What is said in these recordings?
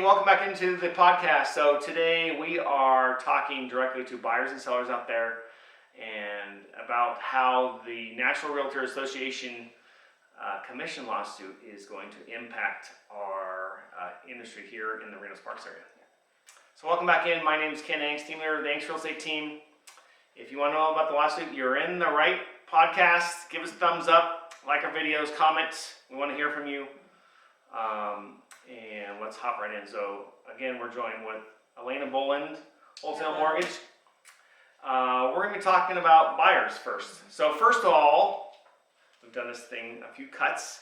welcome back into the podcast. So today we are talking directly to buyers and sellers out there and about how the National Realtor Association commission lawsuit is going to impact our industry here in the Reno Sparks area. So welcome back in. My name is Ken Angst, team leader of the Angst Real Estate team. If you want to know about the lawsuit, you're in the right podcast. Give us a thumbs up, like our videos, comments. We want to hear from you. And let's hop right in. So again, we're joined with Elena Boland, Wholesale Mortgage. We're going to be talking about buyers first. So first of all, we've done this thing, a few cuts.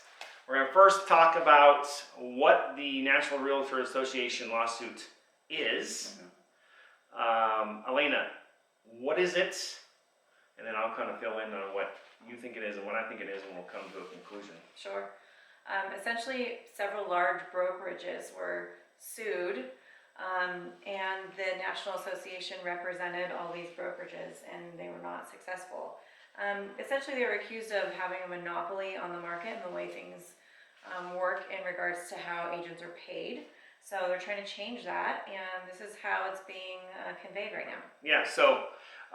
We're going to first talk about what the National Realtor Association lawsuit is. Elena, what is it? And then I'll kind of fill in on what you think it is and what I think it is, and we'll come to a conclusion. Sure. Essentially, several large brokerages were sued, and the National Association represented all these brokerages, and they were not successful. Essentially, they were accused of having a monopoly on the market and the way things work in regards to how agents are paid. So they're trying to change that, and this is how it's being conveyed right now. Yeah, so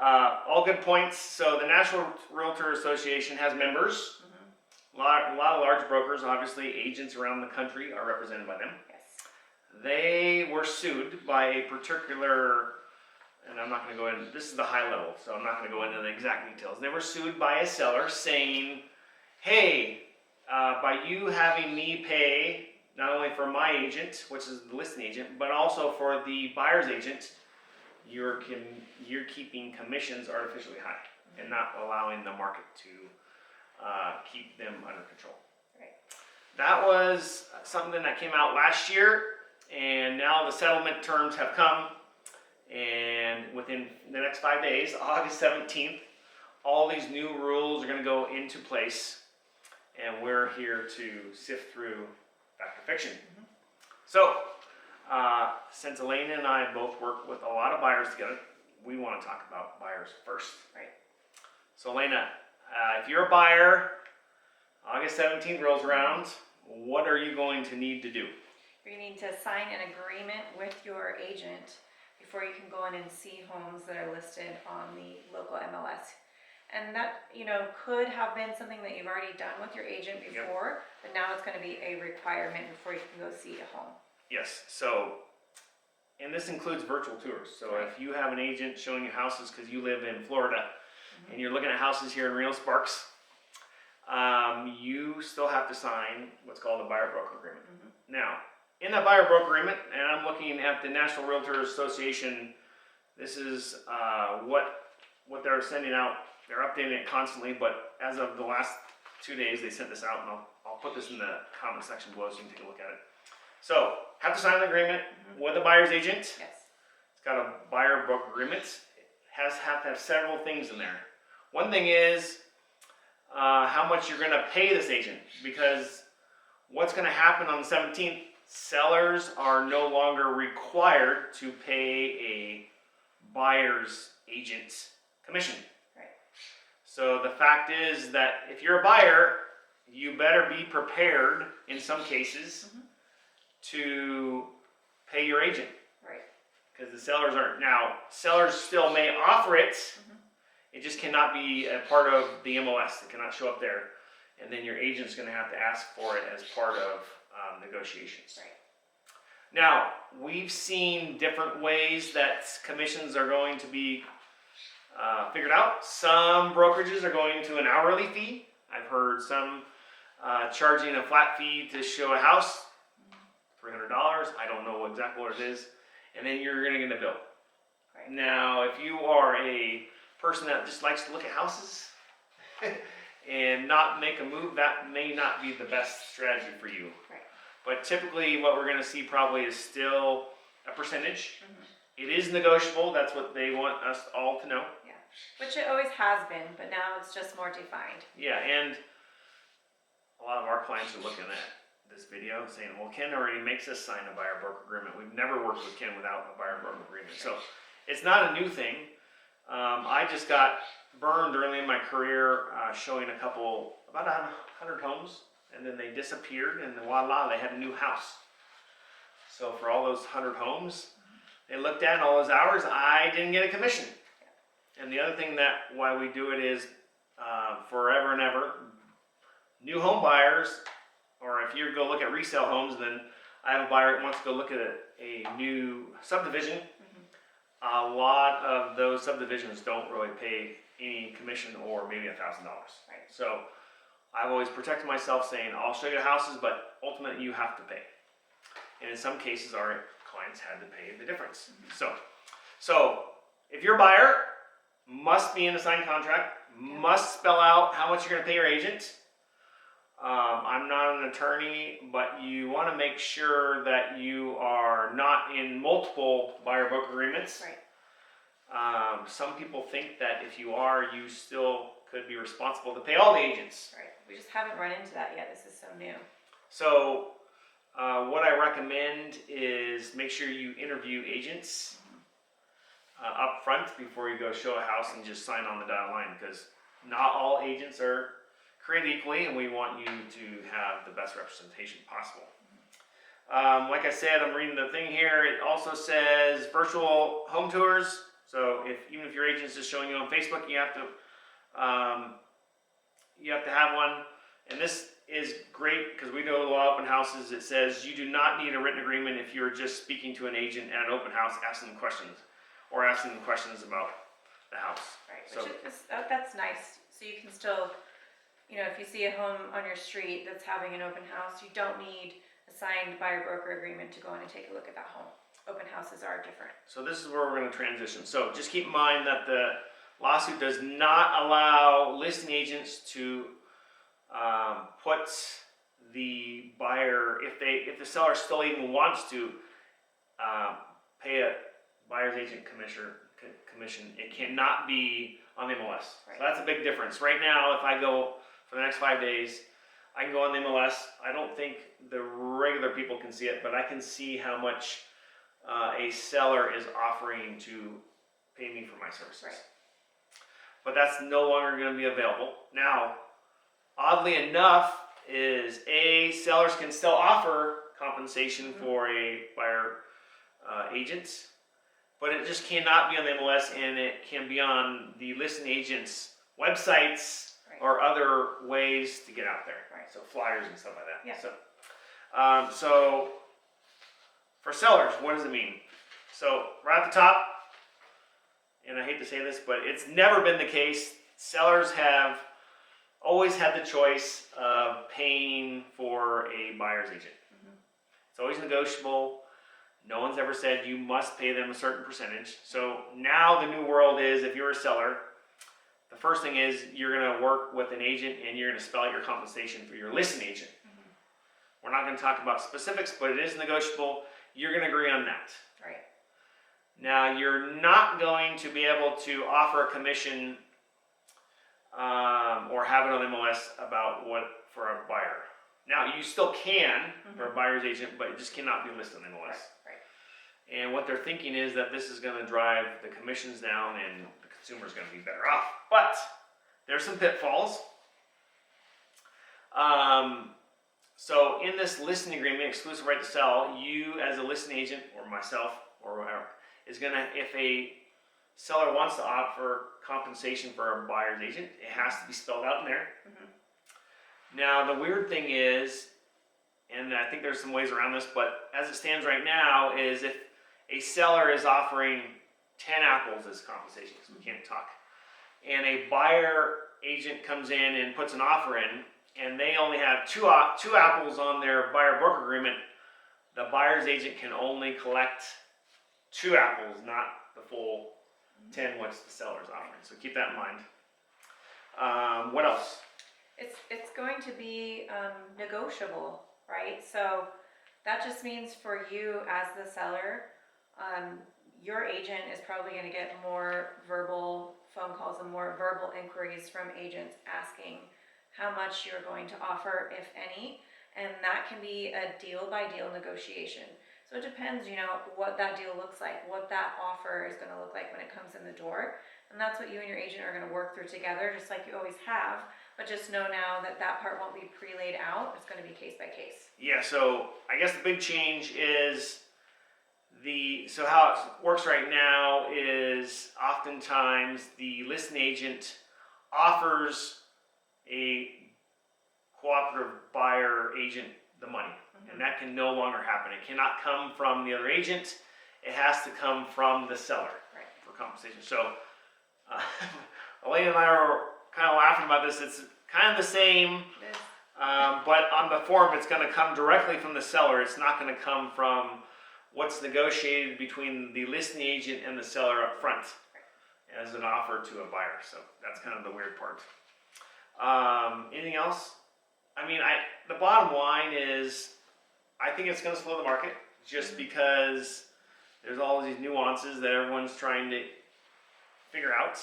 all good points. So the National Realtor Association has members. A lot of large brokers, obviously agents around the country are represented by them. Yes. They were sued by a particular, and I'm not going to go into, this is the high level, so I'm not going to go into the exact details. They were sued by a seller saying, hey, by you having me pay not only for my agent, which is the listing agent, but also for the buyer's agent, you're keeping commissions artificially high and not allowing the market to keep them under control. Right. That was something that came out last year, and now the settlement terms have come, and within the next 5 days, August 17th, all these new rules are going to go into place, and we're here to sift through fact or fiction. So, since Elena and I both work with a lot of buyers together, we want to talk about buyers first. Right. So Elena, if you're a buyer, August 17th rolls around, what are you going to need to do? You need to sign an agreement with your agent before you can go in and see homes that are listed on the local MLS. And that, could have been something that you've already done with your agent before, but now it's going to be a requirement before you can go see a home. Yes, so, and this includes virtual tours. So Right. if you have an agent showing you houses because you live in Florida, and you're looking at houses here in Reno Sparks, you still have to sign what's called a buyer-broker agreement. Now, in that buyer-broker agreement, and I'm looking at the National Realtor Association, this is what they're sending out. They're updating it constantly, but as of the last 2 days, they sent this out, and I'll put this in the comment section below so you can take a look at it. So, have to sign an agreement with a buyer's agent. Yes. It's got a buyer-broker agreement. It have to have several things in there. One thing is how much you're going to pay this agent, because what's going to happen on the 17th, sellers are no longer required to pay a buyer's agent commission. Right. So the fact is that if you're a buyer, you better be prepared in some cases to pay your agent. Right. Because the sellers aren't. Now, sellers still may offer it. It just cannot be a part of the MLS. It cannot show up there. And then your agent's going to have to ask for it as part of negotiations. Right. Now, we've seen different ways that commissions are going to be figured out. Some brokerages are going to an hourly fee. I've heard some charging a flat fee to show a house, $300. I don't know exactly what it is. And then you're going to get a bill. Right. Now, if you are a person that just likes to look at houses and not make a move, that may not be the best strategy for you. Right. But typically what we're going to see probably is still a percentage. It is negotiable. That's what they want us all to know. Yeah, which it always has been, but now it's just more defined. Yeah, and a lot of our clients are looking at this video saying, well, Ken already makes us sign a buyer-broker agreement. We've never worked with Ken without a buyer-broker agreement. So it's not a new thing. I just got burned early in my career showing about 100 homes, and then they disappeared, and voila, they had a new house. So for all those 100 homes they looked at in all those hours, I didn't get a commission. And the other thing that why we do it is forever and ever, new home buyers, or if you go look at resale homes, then I have a buyer that wants to go look at a new subdivision. A lot of those subdivisions don't really pay any commission or maybe $1,000. Right. So I've always protected myself saying, I'll show you houses, but ultimately you have to pay. And in some cases, our clients had to pay the difference. So if you're a buyer, must be in a signed contract, must spell out how much you're going to pay your agent. I'm not an attorney, but you want to make sure that you are not in multiple buyer broker agreements. Right. Some people think that if you are, you still could be responsible to pay all the agents. Right. We just haven't run into that yet. This is so new. So what I recommend is make sure you interview agents up front before you go show a house and just sign on the dotted line, because not all agents are created equally, and we want you to have the best representation possible. Like I said, I'm reading the thing here. It also says virtual home tours. So even if your agent's just showing you on Facebook, you have to have one. And this is great because we do a lot of open houses. It says you do not need a written agreement if you're just speaking to an agent at an open house, asking them questions about the house. Right. So, Which is, that's nice. So you can still, if you see a home on your street that's having an open house, you don't need a signed buyer broker agreement to go in and take a look at that home. Open houses are different. So this is where we're going to transition. So just keep in mind that the lawsuit does not allow listing agents to put the buyer, if the seller still even wants to pay a buyer's agent commission, it cannot be on the MLS. Right. So that's a big difference. Right now, if I go for the next 5 days, I can go on the MLS. I don't think the regular people can see it, but I can see how much a seller is offering to pay me for my services. Right. But that's no longer going to be available. Now, oddly enough, sellers can still offer compensation for a buyer agent, but it just cannot be on the MLS, and it can be on the listing agent's websites or other ways to get out there. Right. So flyers and stuff like that. Yeah. So for sellers, what does it mean? So right at the top, and I hate to say this, but it's never been the case. Sellers have always had the choice of paying for a buyer's agent. It's always negotiable. No one's ever said you must pay them a certain percentage. So now the new world is, if you're a seller, the first thing is you're going to work with an agent and you're going to spell out your compensation for your listing agent. We're not going to talk about specifics, but it is negotiable. You're going to agree on that. Right. Now, you're not going to be able to offer a commission or have it on MLS about what for a buyer. Now, you still can for a buyer's agent, but it just cannot be listed on MLS. Right. And what they're thinking is that this is going to drive the commissions down and the consumer is going to be better off. But there's some pitfalls. So in this listing agreement, exclusive right to sell, you as a listing agent or myself or whatever is going to, if a seller wants to offer compensation for a buyer's agent, it has to be spelled out in there. Now the weird thing is, and I think there's some ways around this, but as it stands right now, is if a seller is offering 10 apples as compensation, because we can't talk, and a buyer agent comes in and puts an offer in, and they only have two apples on their buyer broker agreement, the buyer's agent can only collect 2 apples, not the full 10 which the seller's offering. So keep that in mind. What else? It's going to be negotiable, right? So that just means for you as the seller, your agent is probably going to get more verbal phone calls and more verbal inquiries from agents asking how much you're going to offer, if any, and that can be a deal-by-deal negotiation. So it depends, what that deal looks like, what that offer is going to look like when it comes in the door, and that's what you and your agent are going to work through together, just like you always have. But just know now that that part won't be pre-laid out. It's going to be case by case. Yeah, so I guess the big change is So how it works right now is oftentimes the listing agent offers a cooperative buyer agent the money, and that can no longer happen. It cannot come from the other agent. It has to come from the seller for compensation. So Elena and I are kind of laughing about this. It's kind of the same, but on the form it's going to come directly from the seller. It's not going to come from what's negotiated between the listing agent and the seller up front as an offer to a buyer. So that's kind of the weird part. Anything else? I mean, the bottom line is I think it's going to slow the market just because there's all these nuances that everyone's trying to figure out.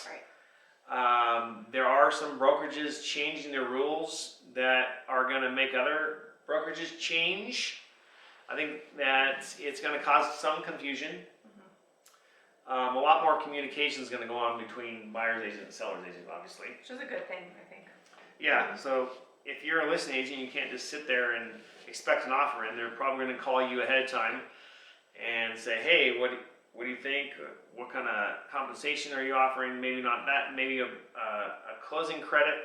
There are some brokerages changing their rules that are going to make other brokerages change. I think that it's going to cause some confusion. A lot more communication is going to go on between buyer's agent and seller's agent, obviously. Which is a good thing, I think. Yeah, so if you're a listing agent, you can't just sit there and expect an offer in. They're probably going to call you ahead of time and say, hey, what do you think? What kind of compensation are you offering? Maybe not that, maybe a closing credit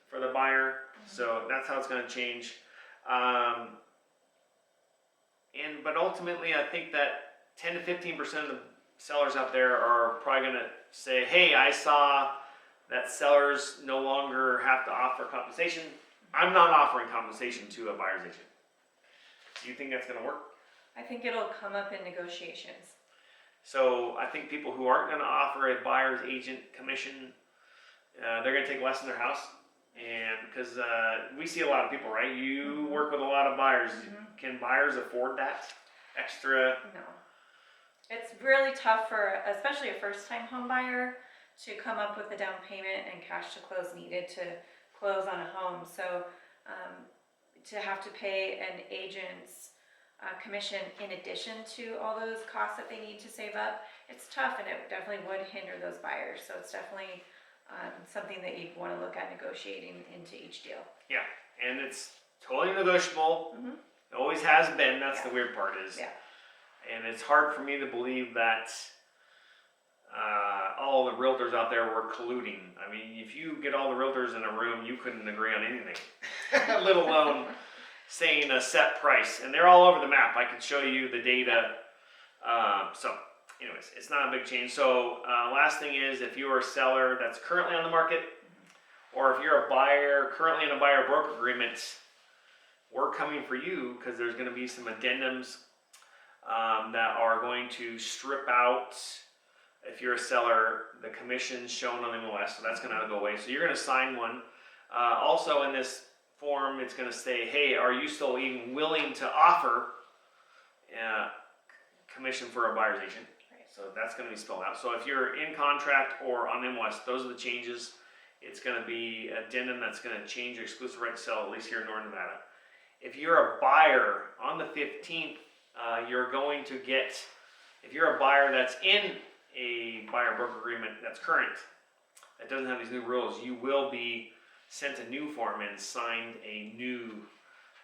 for the buyer. So that's how it's going to change. But ultimately, I think that 10 to 15% of the sellers out there are probably going to say, hey, I saw that sellers no longer have to offer compensation. I'm not offering compensation to a buyer's agent. Do you think that's going to work? I think it'll come up in negotiations. So I think people who aren't going to offer a buyer's agent commission, they're going to take less in their house. And because we see a lot of people, right? You work with a lot of buyers. Can buyers afford that extra? No. It's really tough for, especially a first-time home buyer, to come up with the down payment and cash to close needed to close on a home. So to have to pay an agent's commission in addition to all those costs that they need to save up, it's tough, and it definitely would hinder those buyers. So it's definitely something that you'd want to look at negotiating into each deal. Yeah, and it's totally negotiable. It always has been. That's the weird part is. Yeah. And it's hard for me to believe that all the realtors out there were colluding. I mean, if you get all the realtors in a room, you couldn't agree on anything, let alone saying a set price. And they're all over the map. I could show you the data. So anyways, it's not a big change. So last thing is, if you're a seller that's currently on the market, or if you're a buyer currently in a buyer broker agreement, we're coming for you because there's going to be some addendums that are going to strip out, if you're a seller, the commissions shown on NMLS. So that's going to go away. So you're going to sign one. Also in this form, it's going to say, hey, are you still even willing to offer commission for a buyer's agent? So that's going to be spelled out. So if you're in contract or on NMLS, those are the changes. It's going to be addendum that's going to change your exclusive right to sell, at least here in Northern Nevada. If you're a buyer on the 15th, you're going to get, if you're a buyer that's in a buyer broker agreement that's current, that doesn't have these new rules, you will be sent a new form and signed a new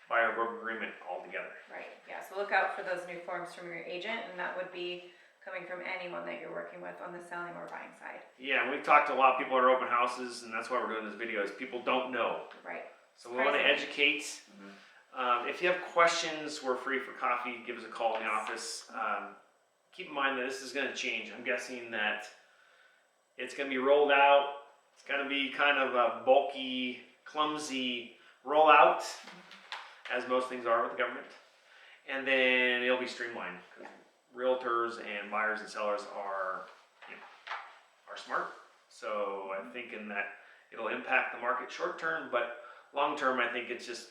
buyer broker agreement altogether. Right, yeah, so look out for those new forms from your agent, and that would be coming from anyone that you're working with on the selling or buying side. Yeah, we've talked to a lot of people at our open houses, and that's why we're doing this video, is people don't know. Right. So we want to educate. If you have questions, we're free for coffee. Give us a call in the office. Keep in mind that this is going to change. I'm guessing that it's going to be rolled out. It's going to be kind of a bulky, clumsy rollout, as most things are with the government. And then it'll be streamlined. Realtors and buyers and sellers are smart. So I'm thinking that it'll impact the market short term, but long term, I think it's just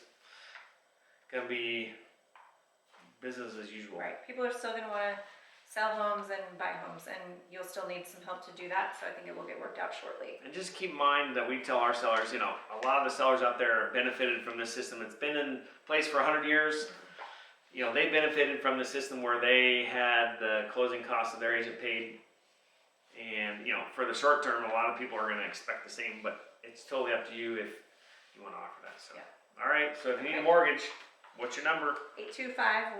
going to be business as usual. Right. People are still going to want to sell homes and buy homes, and you'll still need some help to do that. So I think it will get worked out shortly. And just keep in mind that we tell our sellers, a lot of the sellers out there benefited from this system. It's been in place for 100 years. They benefited from the system where they had the closing costs of their agent paid. And, for the short term, a lot of people are going to expect the same, but it's totally up to you if you want to offer that. So, all right. So if you need a mortgage, What's your number? 825-1600.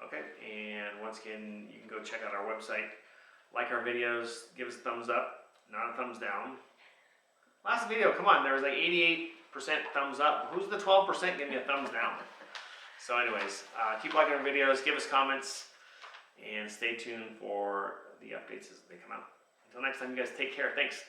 Okay, and once again, you can go check out our website, like our videos, give us a thumbs up, not a thumbs down. Last video, come on, there was like 88% thumbs up. Who's the 12% giving me a thumbs down? So anyways, keep liking our videos, give us comments, and stay tuned for the updates as they come out. Until next time, you guys take care. Thanks.